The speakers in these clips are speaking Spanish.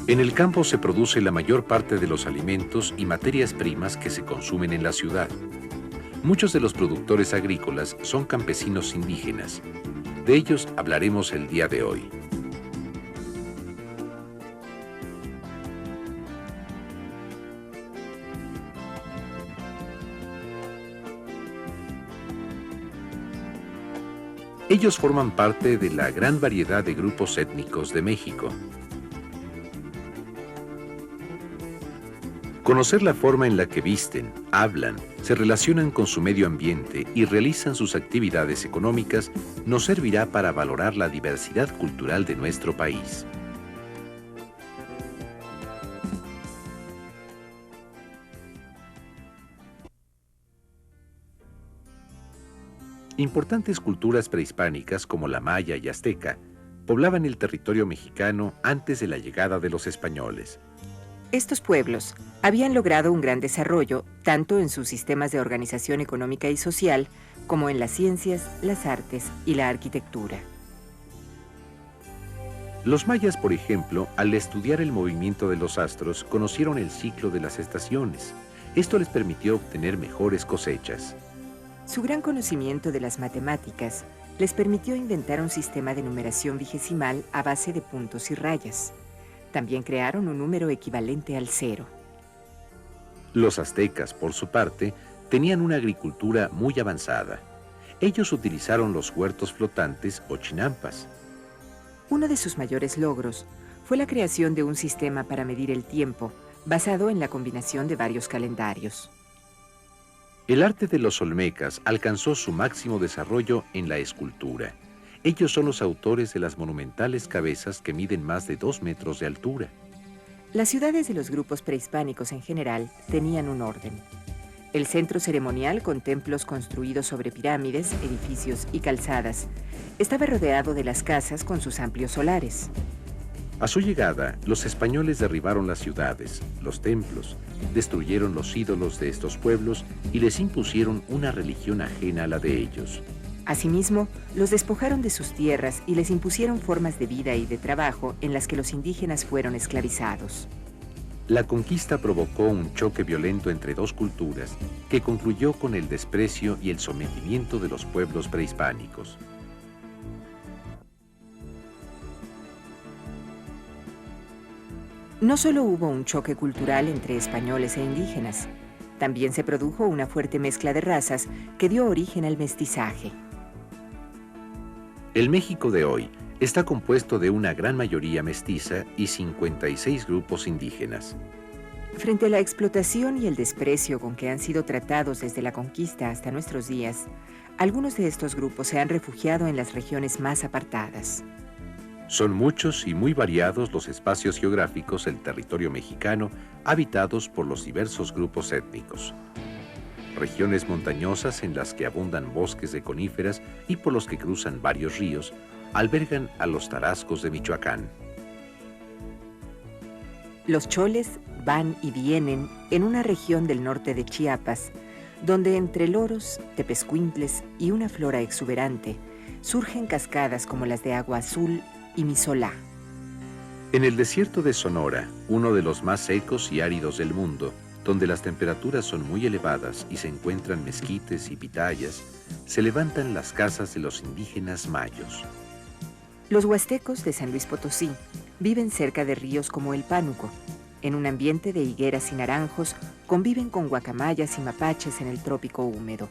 En el campo se produce la mayor parte de los alimentos y materias primas que se consumen en la ciudad. Muchos de los productores agrícolas son campesinos indígenas. De ellos hablaremos el día de hoy. Ellos forman parte de la gran variedad de grupos étnicos de México. Conocer la forma en la que visten, hablan, se relacionan con su medio ambiente y realizan sus actividades económicas nos servirá para valorar la diversidad cultural de nuestro país. Importantes culturas prehispánicas como la maya y azteca poblaban el territorio mexicano antes de la llegada de los españoles. Estos pueblos habían logrado un gran desarrollo tanto en sus sistemas de organización económica y social como en las ciencias, las artes y la arquitectura. Los mayas, por ejemplo, al estudiar el movimiento de los astros, conocieron el ciclo de las estaciones. Esto les permitió obtener mejores cosechas. Su gran conocimiento de las matemáticas les permitió inventar un sistema de numeración vigesimal a base de puntos y rayas. También crearon un número equivalente al cero. Los aztecas, por su parte, tenían una agricultura muy avanzada. Ellos utilizaron los huertos flotantes o chinampas. Uno de sus mayores logros fue la creación de un sistema para medir el tiempo, basado en la combinación de varios calendarios. El arte de los olmecas alcanzó su máximo desarrollo en la escultura. Ellos son los autores de las monumentales cabezas que miden más de 2 metros de altura. Las ciudades de los grupos prehispánicos en general tenían un orden. El centro ceremonial, con templos construidos sobre pirámides, edificios y calzadas, estaba rodeado de las casas con sus amplios solares. A su llegada, los españoles derribaron las ciudades, los templos, destruyeron los ídolos de estos pueblos y les impusieron una religión ajena a la de ellos. Asimismo, los despojaron de sus tierras y les impusieron formas de vida y de trabajo en las que los indígenas fueron esclavizados. La conquista provocó un choque violento entre dos culturas que concluyó con el desprecio y el sometimiento de los pueblos prehispánicos. No solo hubo un choque cultural entre españoles e indígenas, también se produjo una fuerte mezcla de razas que dio origen al mestizaje. El México de hoy está compuesto de una gran mayoría mestiza y 56 grupos indígenas. Frente a la explotación y el desprecio con que han sido tratados desde la conquista hasta nuestros días, algunos de estos grupos se han refugiado en las regiones más apartadas. Son muchos y muy variados los espacios geográficos del territorio mexicano habitados por los diversos grupos étnicos. Regiones montañosas en las que abundan bosques de coníferas y por los que cruzan varios ríos, albergan a los tarascos de Michoacán. Los choles van y vienen en una región del norte de Chiapas, donde entre loros, tepezcuintles y una flora exuberante, surgen cascadas como las de Agua Azul y Misolá. En el desierto de Sonora, uno de los más secos y áridos del mundo, donde las temperaturas son muy elevadas y se encuentran mezquites y pitayas, se levantan las casas de los indígenas mayos. Los huastecos de San Luis Potosí viven cerca de ríos como el Pánuco. En un ambiente de higueras y naranjos, conviven con guacamayas y mapaches en el trópico húmedo.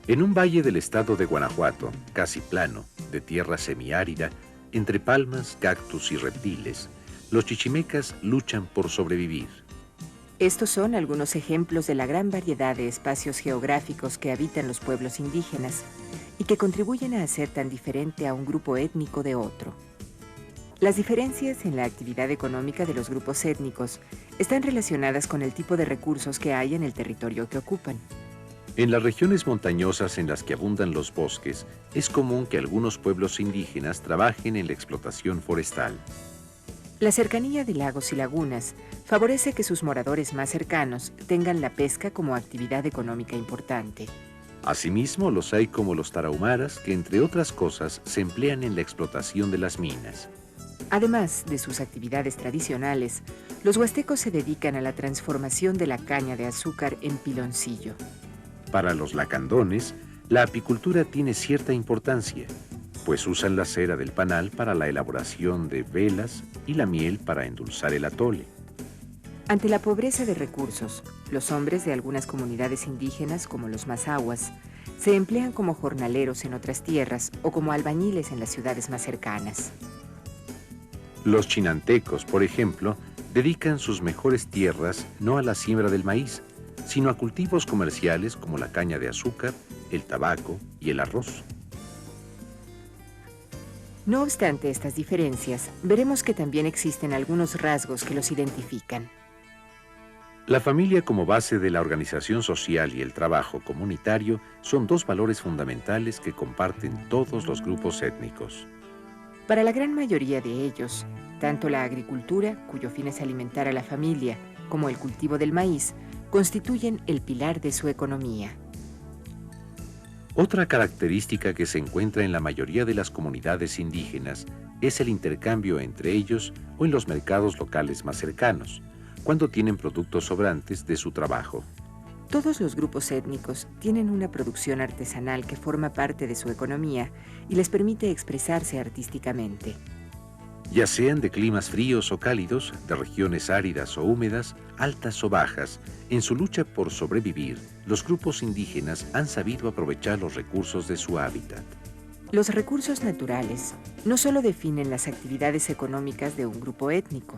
En un valle del estado de Guanajuato, casi plano, de tierra semiárida, entre palmas, cactus y reptiles, los chichimecas luchan por sobrevivir. Estos son algunos ejemplos de la gran variedad de espacios geográficos que habitan los pueblos indígenas y que contribuyen a hacer tan diferente a un grupo étnico de otro. Las diferencias en la actividad económica de los grupos étnicos están relacionadas con el tipo de recursos que hay en el territorio que ocupan. En las regiones montañosas en las que abundan los bosques, es común que algunos pueblos indígenas trabajen en la explotación forestal. La cercanía de lagos y lagunas favorece que sus moradores más cercanos tengan la pesca como actividad económica importante. Asimismo, los hay como los tarahumaras, que entre otras cosas se emplean en la explotación de las minas. Además de sus actividades tradicionales, los huastecos se dedican a la transformación de la caña de azúcar en piloncillo. Para los lacandones, la apicultura tiene cierta importancia, pues usan la cera del panal para la elaboración de velas y la miel para endulzar el atole. Ante la pobreza de recursos, los hombres de algunas comunidades indígenas, como los mazahuas, se emplean como jornaleros en otras tierras o como albañiles en las ciudades más cercanas. Los chinantecos, por ejemplo, dedican sus mejores tierras no a la siembra del maíz, sino a cultivos comerciales como la caña de azúcar, el tabaco y el arroz. No obstante estas diferencias, veremos que también existen algunos rasgos que los identifican. La familia como base de la organización social y el trabajo comunitario son dos valores fundamentales que comparten todos los grupos étnicos. Para la gran mayoría de ellos, tanto la agricultura, cuyo fin es alimentar a la familia, como el cultivo del maíz, constituyen el pilar de su economía. Otra característica que se encuentra en la mayoría de las comunidades indígenas es el intercambio entre ellos o en los mercados locales más cercanos, cuando tienen productos sobrantes de su trabajo. Todos los grupos étnicos tienen una producción artesanal que forma parte de su economía y les permite expresarse artísticamente. Ya sean de climas fríos o cálidos, de regiones áridas o húmedas, altas o bajas, en su lucha por sobrevivir, los grupos indígenas han sabido aprovechar los recursos de su hábitat. Los recursos naturales no solo definen las actividades económicas de un grupo étnico,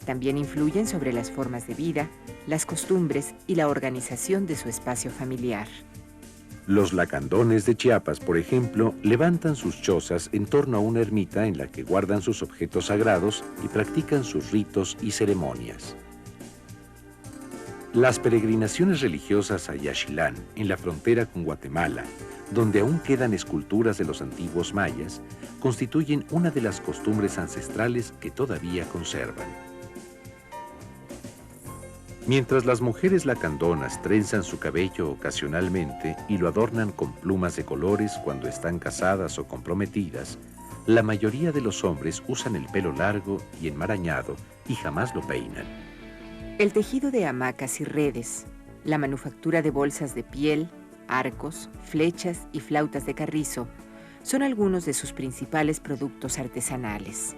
también influyen sobre las formas de vida, las costumbres y la organización de su espacio familiar. Los lacandones de Chiapas, por ejemplo, levantan sus chozas en torno a una ermita en la que guardan sus objetos sagrados y practican sus ritos y ceremonias. Las peregrinaciones religiosas a Yaxchilán, en la frontera con Guatemala, donde aún quedan esculturas de los antiguos mayas, constituyen una de las costumbres ancestrales que todavía conservan. Mientras las mujeres lacandonas trenzan su cabello ocasionalmente y lo adornan con plumas de colores cuando están casadas o comprometidas, la mayoría de los hombres usan el pelo largo y enmarañado y jamás lo peinan. El tejido de hamacas y redes, la manufactura de bolsas de piel, arcos, flechas y flautas de carrizo son algunos de sus principales productos artesanales.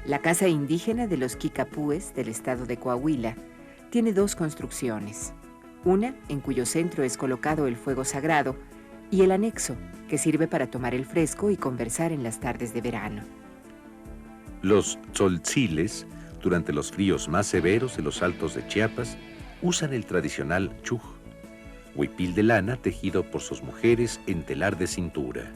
La casa indígena de los Kicapúes del estado de Coahuila tiene dos construcciones, una en cuyo centro es colocado el fuego sagrado y el anexo, que sirve para tomar el fresco y conversar en las tardes de verano. Los tzoltziles, durante los fríos más severos de los altos de Chiapas, usan el tradicional chuj, huipil de lana tejido por sus mujeres en telar de cintura.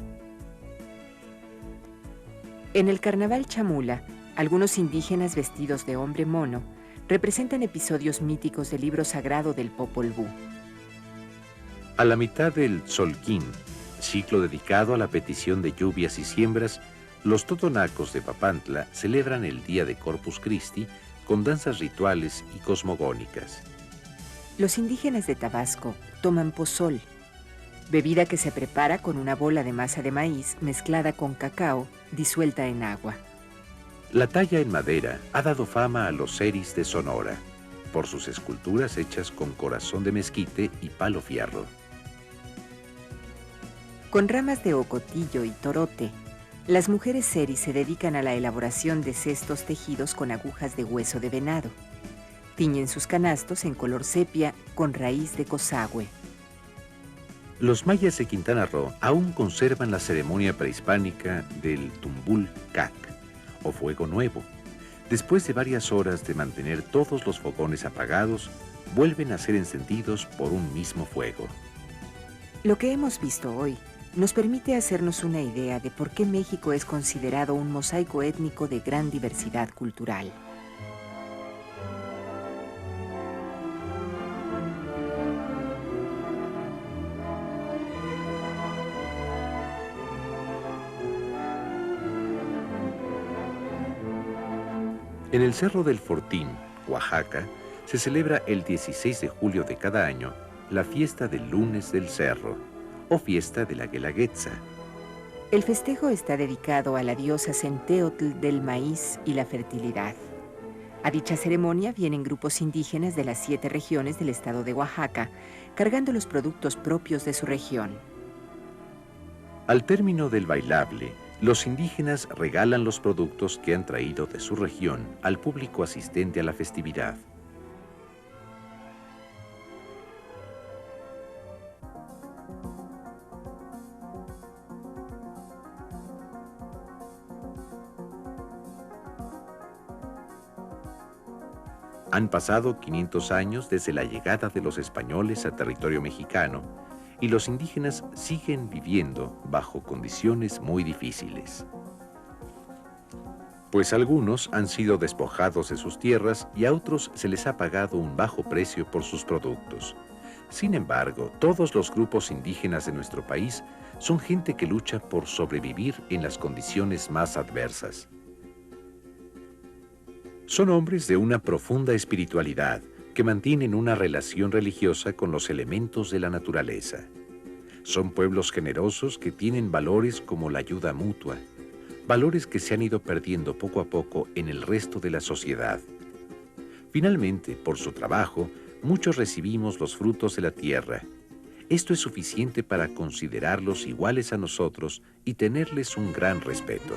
En el carnaval chamula, algunos indígenas vestidos de hombre mono representan episodios míticos del libro sagrado del Popol Vuh. A la mitad del Tzolquín, ciclo dedicado a la petición de lluvias y siembras, los totonacos de Papantla celebran el día de Corpus Christi con danzas rituales y cosmogónicas. Los indígenas de Tabasco toman pozol, bebida que se prepara con una bola de masa de maíz mezclada con cacao disuelta en agua. La talla en madera ha dado fama a los seris de Sonora, por sus esculturas hechas con corazón de mezquite y palo fierro. Con ramas de ocotillo y torote, las mujeres seris se dedican a la elaboración de cestos tejidos con agujas de hueso de venado. Tiñen sus canastos en color sepia con raíz de cosagüe. Los mayas de Quintana Roo aún conservan la ceremonia prehispánica del Tumbul Cac, o fuego nuevo. Después de varias horas de mantener todos los fogones apagados, vuelven a ser encendidos por un mismo fuego. Lo que hemos visto hoy nos permite hacernos una idea de por qué México es considerado un mosaico étnico de gran diversidad cultural. En el Cerro del Fortín, Oaxaca, se celebra el 16 de julio de cada año la fiesta del Lunes del Cerro, o fiesta de la Guelaguetza. El festejo está dedicado a la diosa Centeotl del maíz y la fertilidad. A dicha ceremonia vienen grupos indígenas de las 7 regiones del estado de Oaxaca, cargando los productos propios de su región. Al término del bailable, los indígenas regalan los productos que han traído de su región al público asistente a la festividad. Han pasado 500 años desde la llegada de los españoles a territorio mexicano y los indígenas siguen viviendo bajo condiciones muy difíciles. Pues algunos han sido despojados de sus tierras y a otros se les ha pagado un bajo precio por sus productos. Sin embargo, todos los grupos indígenas de nuestro país son gente que lucha por sobrevivir en las condiciones más adversas. Son hombres de una profunda espiritualidad que mantienen una relación religiosa con los elementos de la naturaleza. Son pueblos generosos que tienen valores como la ayuda mutua, valores que se han ido perdiendo poco a poco en el resto de la sociedad. Finalmente, por su trabajo, muchos recibimos los frutos de la tierra. Esto es suficiente para considerarlos iguales a nosotros y tenerles un gran respeto.